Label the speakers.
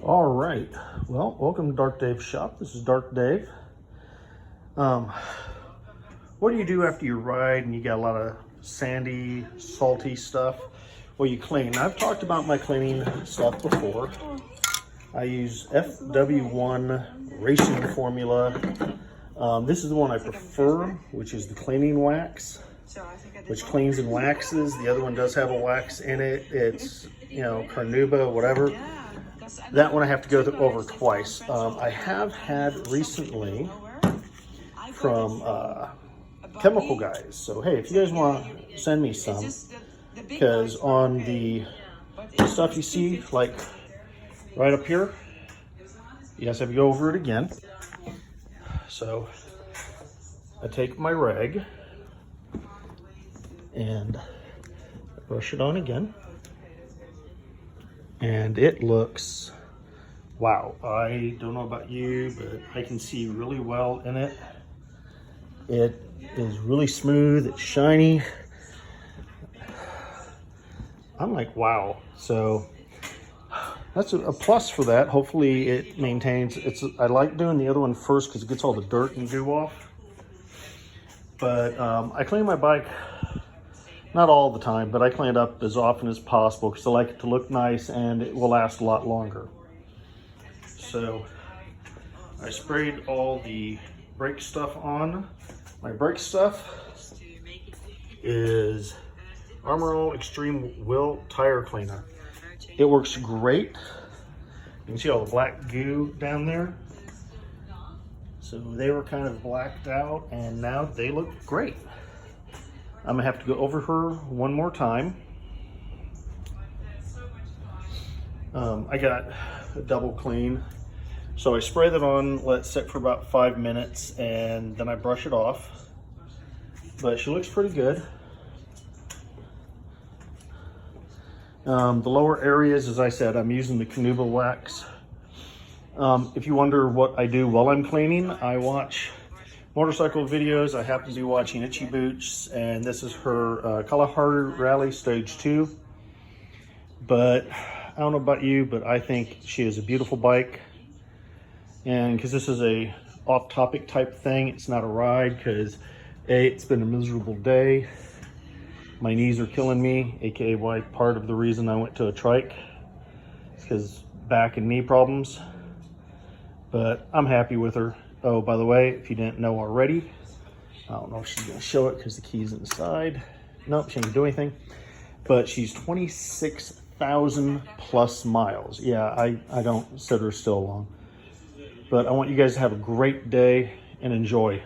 Speaker 1: All right, well, welcome to Dark Dave's shop. This is Dark Dave. What do you do after you ride and you got a lot of sandy, salty stuff? Well, you clean. I've talked about my cleaning stuff before. I use FW1 Racing Formula. This is the one I prefer, which is the cleaning wax, which cleans and waxes. The other one does have a wax in it. It's, Carnauba, whatever. That one I have to go over twice. I have had recently from Chemical Guys. So, hey, if you guys want to send me some, because on the stuff you see, like right up here, you guys have to go over it again. So, I take my rag and brush it on again. And it looks, wow, I don't know about you, but I can see really well in it. It is really smooth, it's shiny. I'm like, wow. So that's a plus for that. Hopefully it maintains, I like doing the other one first because it gets all the dirt and goo off. But I clean my bike, not all the time, but I clean it up as often as possible because I like it to look nice and it will last a lot longer. So I sprayed all the brake stuff on. My brake stuff is Armor All Extreme Wheel Tire Cleaner. It works great. You can see all the black goo down there. So they were kind of blacked out and now they look great. I'm gonna have to go over her one more time. I got a double clean. So I spray that on, let it sit for about 5 minutes, and then I brush it off. But she looks pretty good. The lower areas, as I said, I'm using the Carnauba wax. If you wonder what I do while I'm cleaning, I watch motorcycle videos. I happen to be watching Itchy Boots, and this is her Kalahari Rally Stage 2. But I don't know about you, but I think she is a beautiful bike. And because this is a off-topic type thing, it's not a ride, because it's been a miserable day. My knees are killing me, aka why part of the reason I went to a trike. It's because back and knee problems. But I'm happy with her. Oh, by the way, if you didn't know already, I don't know if she's gonna show it because the key's inside. Nope, she didn't do anything. But she's 26,000 plus miles. Yeah, I don't sit her still long. But I want you guys to have a great day and enjoy.